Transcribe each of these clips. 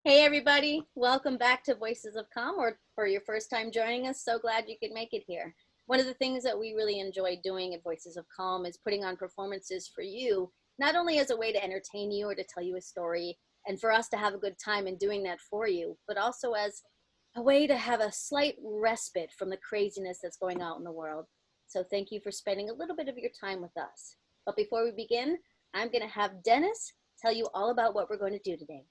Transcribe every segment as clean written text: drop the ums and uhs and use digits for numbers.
Hey everybody, welcome back to Voices of Calm, or for your first time joining us, so glad you could make it here. One of the things that we really enjoy doing at Voices of Calm is putting on performances for you, not only as a way to entertain you or to tell you a story, and for us to have a good time in doing that for you, but also as a way to have a slight respite from the craziness that's going on in the world. So thank you for spending a little bit of your time with us. But before we begin, I'm going to have Denis tell you all about what we're going to do today.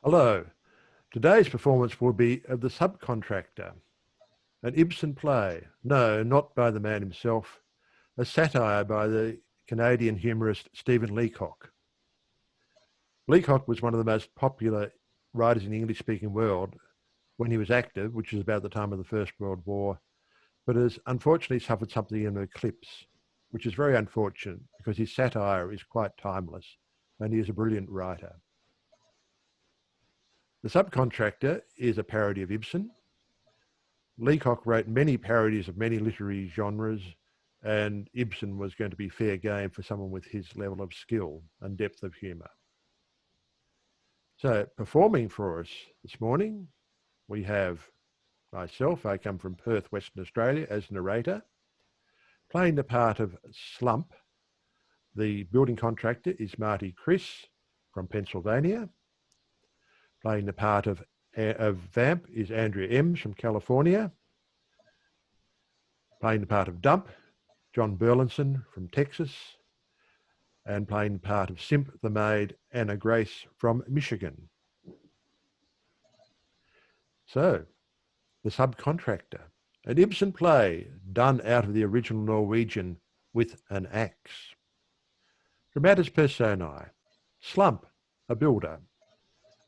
Hello. Today's performance will be of The Subcontractor, an Ibsen play. No, not by the man himself, a satire by the Canadian humorist Stephen Leacock. Leacock was one of the most popular writers in the English-speaking world when he was active, which is about the time of the First World War, but has unfortunately suffered something of an eclipse, which is very unfortunate because his satire is quite timeless and he is a brilliant writer. The Subcontractor is a parody of Ibsen. Leacock wrote many parodies of many literary genres, and Ibsen was going to be fair game for someone with his level of skill and depth of humour. So, performing for us this morning, we have myself. I come from Perth, Western Australia, as narrator. Playing the part of Slump, the building contractor, is Marty Krz from Pennsylvania. Playing the part of Vamp is Andrea Emmes from California. Playing the part of Dump, John Burlinson from Texas. And playing the part of Simp, the maid, Anna Grace from Michigan. So, The Subcontractor, an Ibsen play done out of the original Norwegian with an axe. Dramatis personae: Slump, a builder;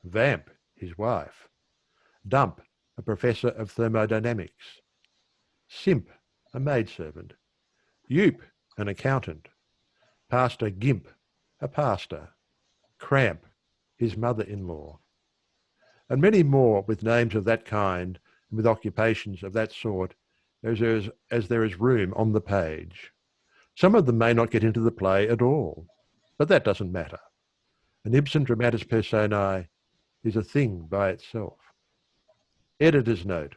Vamp, his wife; Dump, a professor of thermodynamics; Simp, a maidservant; Yoop, an accountant; Pastor Gimp, a pastor; Cramp, his mother-in-law; and many more with names of that kind and with occupations of that sort as there is room on the page. Some of them may not get into the play at all, but that doesn't matter. An Ibsen dramatis personae is a thing by itself. Editor's note: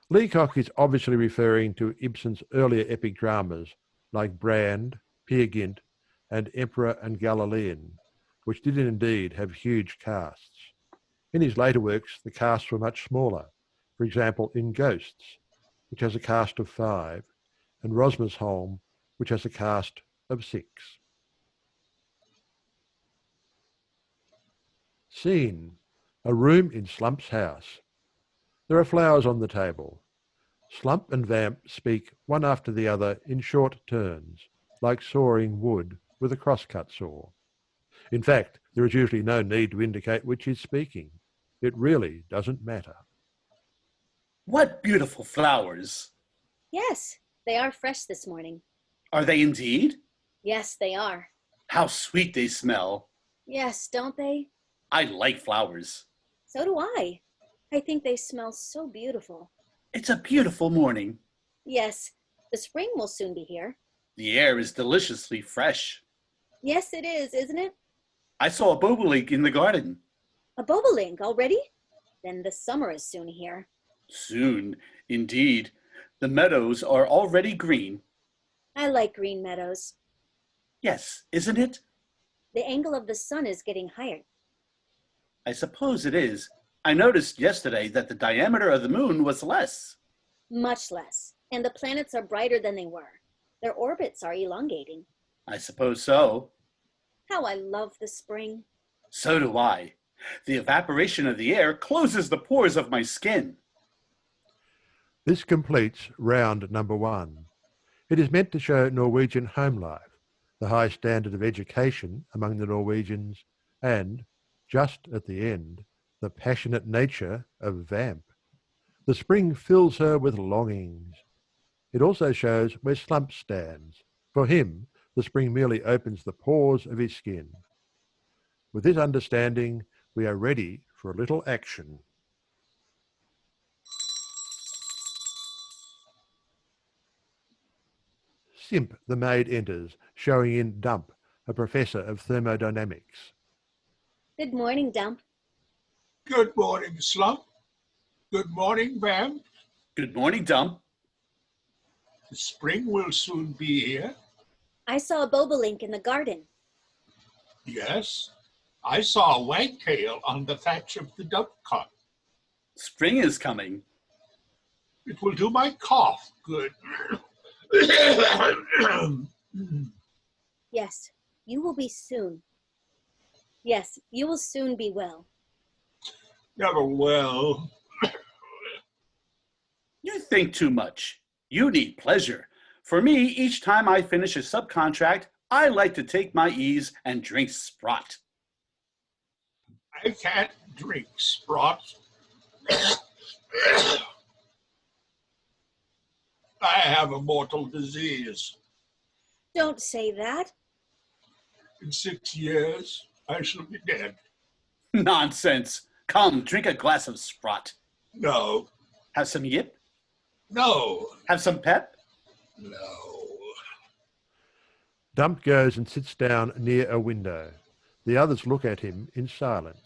Leacock is obviously referring to Ibsen's earlier epic dramas like Brand, Peer Gynt, and Emperor and Galilean, which did indeed have huge casts. In his later works, the casts were much smaller. For example, in Ghosts, which has a cast of 5, and Rosmersholm, which has a cast of 6. Scene: a room in Slump's house. There are flowers on the table. Slump and Vamp speak one after the other in short turns, like sawing wood with a crosscut saw. In fact, there is usually no need to indicate which is speaking. It really doesn't matter. What beautiful flowers! Yes, they are fresh this morning. Are they indeed? Yes, they are. How sweet they smell. Yes, don't they? I like flowers. So do I. I think they smell so beautiful. It's a beautiful morning. Yes, the spring will soon be here. The air is deliciously fresh. Yes, it is, isn't it? I saw a bobolink in the garden. A bobolink already? Then the summer is soon here. Soon, indeed. The meadows are already green. I like green meadows. Yes, isn't it? The angle of the sun is getting higher. I suppose it is. I noticed yesterday that the diameter of the moon was less. Much less. And the planets are brighter than they were. Their orbits are elongating. I suppose so. How I love the spring. So do I. The evaporation of the air closes the pores of my skin. This completes round number 1. It is meant to show Norwegian home life, the high standard of education among the Norwegians, and, just at the end, the passionate nature of Vamp. The spring fills her with longings. It also shows where Slump stands. For him, the spring merely opens the pores of his skin. With this understanding, we are ready for a little action. Simp, the maid, enters, showing in Dump, a professor of thermodynamics. Good morning, Dump. Good morning, Slump. Good morning, Vamp. Good morning, Dump. The spring will soon be here. I saw a bobolink in the garden. Yes, I saw a wagtail on the thatch of the dovecot. Spring is coming. It will do my cough good. Yes, you will be soon. Yes, you will soon be well. Never will. You think too much. You need pleasure. For me, each time I finish a subcontract, I like to take my ease and drink Sprott. I can't drink Sprott. I have a mortal disease. Don't say that. In 6 years, I shall be dead. Nonsense. Come, drink a glass of Sprott. No, Have some yip? no, Have some pep? no. Dump goes and sits down near a window. The others look at him in silence.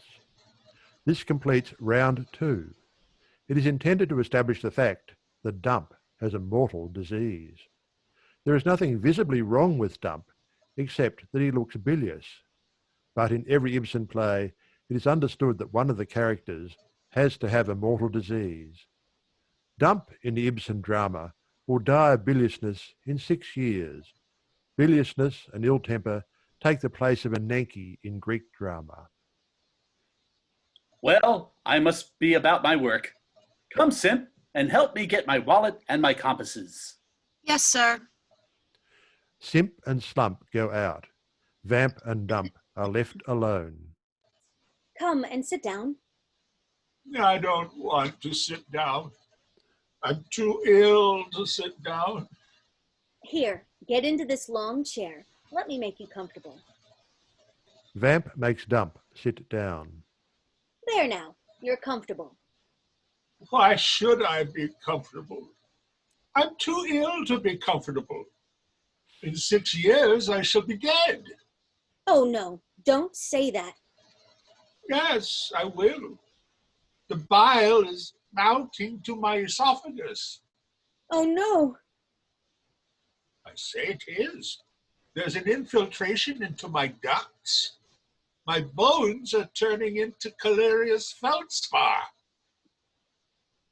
This completes round 2. It is intended to establish the fact that Dump has a mortal disease. There is nothing visibly wrong with Dump, except that he looks bilious. But in every Ibsen play, it is understood that one of the characters has to have a mortal disease. Dump in the Ibsen drama will die of biliousness in 6 years. Biliousness and ill temper take the place of a Nanki in Greek drama. Well, I must be about my work. Come, Simp, and help me get my wallet and my compasses. Yes, sir. Simp and Slump go out. Vamp and Dump are left alone. Come and sit down. I don't want to sit down. I'm too ill to sit down. Here, get into this long chair. Let me make you comfortable. Vamp makes Dump sit down. There now, you're comfortable. Why should I be comfortable? I'm too ill to be comfortable. In 6 years, I shall be dead. Oh no, don't say that. Yes, I will. The bile is mounting to my esophagus. Oh no. I say it is. There's an infiltration into my ducts. My bones are turning into calarious feldspar.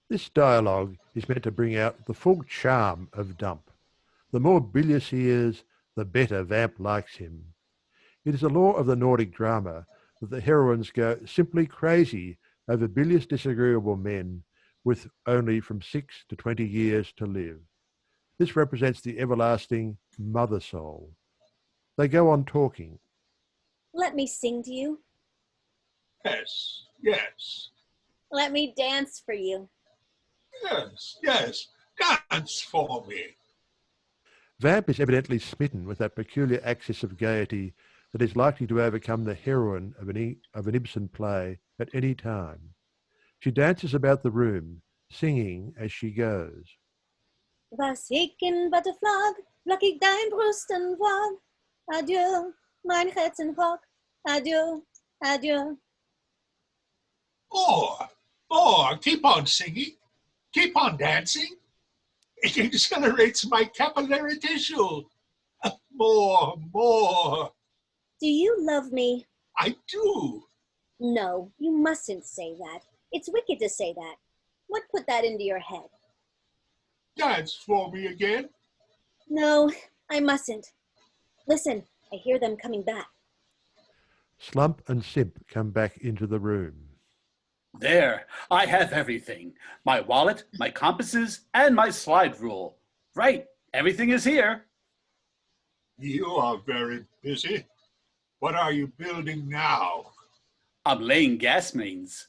This dialogue is meant to bring out the full charm of Dump. The more bilious he is, the better Vamp likes him. It is a law of the Nordic drama that the heroines go simply crazy over bilious disagreeable men with only from 6 to 20 years to live. This represents the everlasting mother soul. They go on talking. Let me sing to you. Yes, yes, Let me dance for you. yes, yes. Dance for me. Vamp is evidently smitten with that peculiar access of gaiety that is likely to overcome the heroine of an Ibsen play at any time. She dances about the room, singing as she goes. Was ik in butterflag, plak ik dein brusten vlag. Adieu, mein Herzenhock. Adieu, adieu. Or, keep on singing. Keep on dancing. It accelerates my capillary tissue. More, more. Do you love me? I do. No, you mustn't say that. It's wicked to say that. What put that into your head? Dance for me again. No, I mustn't. Listen, I hear them coming back. Slump and Simp come back into the room. There, I have everything. My wallet, my compasses, and my slide rule. Right, everything is here. You are very busy. What are you building now? I'm laying gas mains.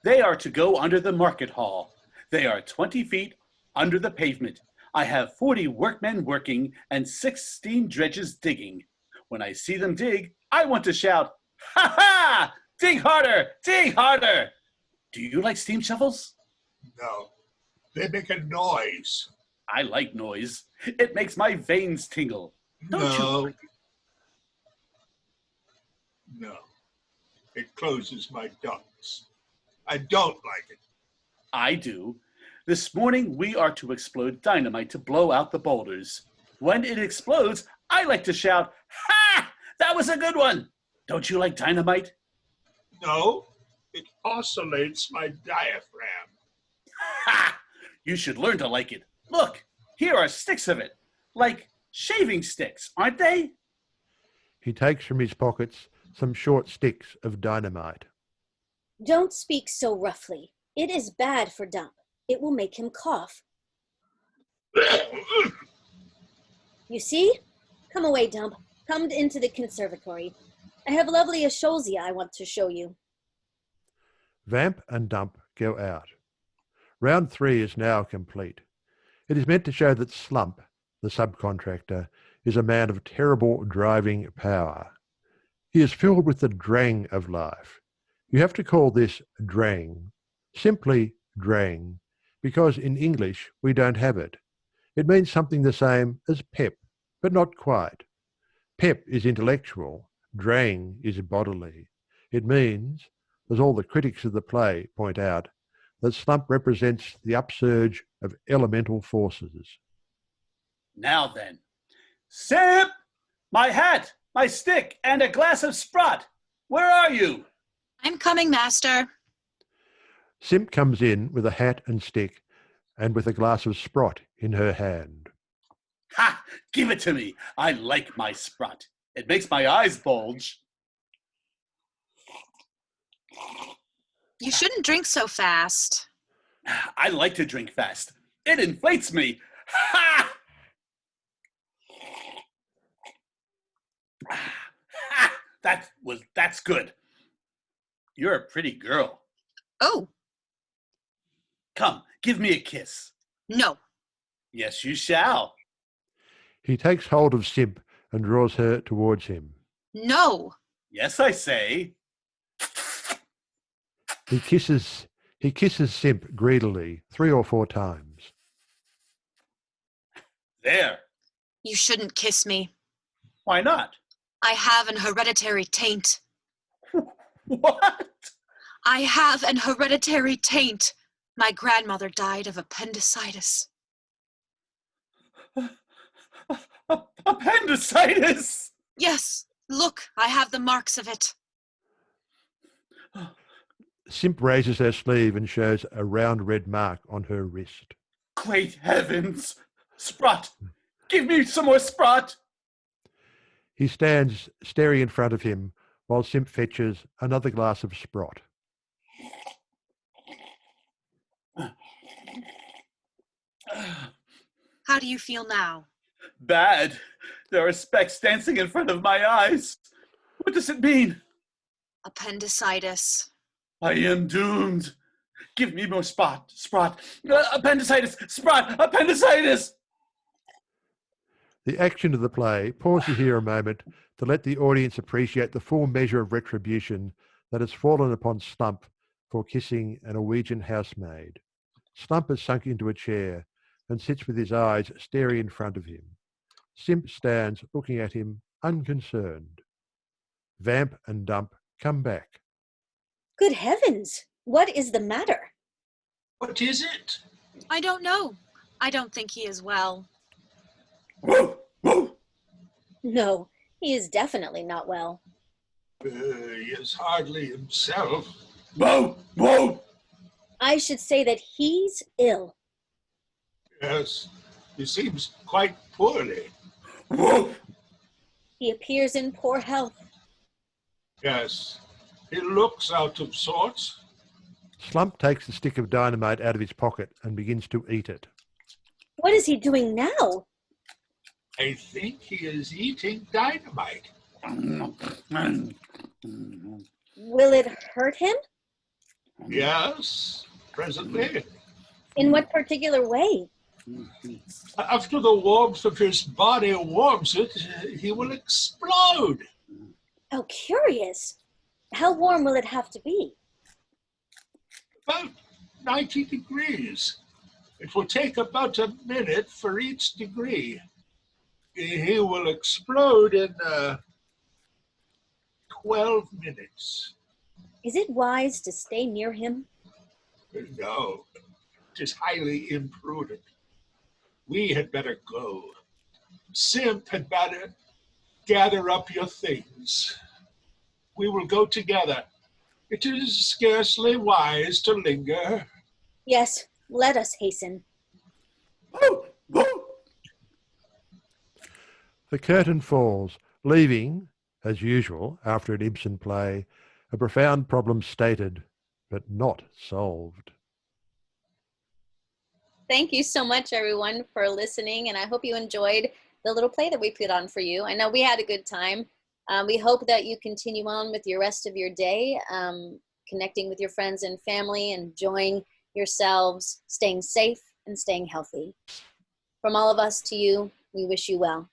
They are to go under the market hall. They are 20 feet under the pavement. I have 40 workmen working and 16 dredges digging. When I see them dig, I want to shout, "Ha ha! Dig harder! Dig harder!" Do you like steam shovels? No, they make a noise. I like noise. It makes my veins tingle. Don't No. you? No, it closes my ducts. I don't like it. I do. This morning we are to explode dynamite to blow out the boulders. When it explodes, I like to shout, "Ha! That was a good one!" Don't you like dynamite? No, it oscillates my diaphragm. Ha! You should learn to like it. Look, here are sticks of it. Like shaving sticks, aren't they? He takes from his pockets some short sticks of dynamite. Don't speak so roughly. It is bad for Dump. It will make him cough. You see? Come away, Dump. Come into the conservatory. I have lovely Asholzia I want to show you. Vamp and Dump go out. Round 3 is now complete. It is meant to show that Slump, the subcontractor, is a man of terrible driving power. He is filled with the drang of life. You have to call this drang, simply drang, because in English we don't have it. It means something the same as pep, but not quite. Pep is intellectual, drang is bodily. It means, as all the critics of the play point out, that Slump represents the upsurge of elemental forces. Now then. Simp! My hat, my stick, and a glass of sprott. Where are you? I'm coming, master. Simp comes in with a hat and stick, and with a glass of sprott in her hand. Ha! Give it to me. I like my sprott. It makes my eyes bulge. You shouldn't drink so fast. I like to drink fast. It inflates me. Ha! Ha! That's good. You're a pretty girl. Oh, Come, give me a kiss. no. Yes, you shall. He takes hold of Simp and draws her towards him. No. Yes, I say. He kisses Simp greedily 3 or 4 times. There. You shouldn't kiss me. Why not? I have an hereditary taint. What? I have an hereditary taint. My grandmother died of appendicitis. Appendicitis? Yes, look, I have the marks of it. Simp raises her sleeve and shows a round red mark on her wrist. Great heavens! Sprott! Give me some more sprott! He stands staring in front of him while Simp fetches another glass of sprott. How do you feel now? Bad. There are specks dancing in front of my eyes. What does it mean? Appendicitis. I am doomed. Give me more sprott. Appendicitis! Sprott! Appendicitis! The action of the play pauses here a moment to let the audience appreciate the full measure of retribution that has fallen upon Slump for kissing a Norwegian housemaid. Slump has sunk into a chair and sits with his eyes staring in front of him. Simp stands looking at him unconcerned. Vamp and Dump come back. Good heavens! What is the matter? What is it? I don't know. I don't think he is well. Whoa! Whoa! No, he is definitely not well. He is hardly himself. Whoa! Whoa! I should say that he's ill. Yes, he seems quite poorly. Whoa! He appears in poor health. Yes, he looks out of sorts. Slump takes the stick of dynamite out of his pocket and begins to eat it. What is he doing now? I think he is eating dynamite. Will it hurt him? Yes, presently. In what particular way? After the warmth of his body warms it, he will explode. How curious. How warm will it have to be? About 90 degrees. It will take about a minute for each degree. He will explode in 12 minutes. Is it wise to stay near him? No, it is highly imprudent. We had better go. Simp had better gather up your things. We will go together. It is scarcely wise to linger. Yes, let us hasten. Woo! Woo! The curtain falls, leaving, as usual after an Ibsen play, a profound problem stated, but not solved. Thank you so much, everyone, for listening, and I hope you enjoyed the little play that we put on for you. I know we had a good time. We hope that you continue on with your rest of your day, connecting with your friends and family, enjoying yourselves, staying safe and staying healthy. From all of us to you, we wish you well.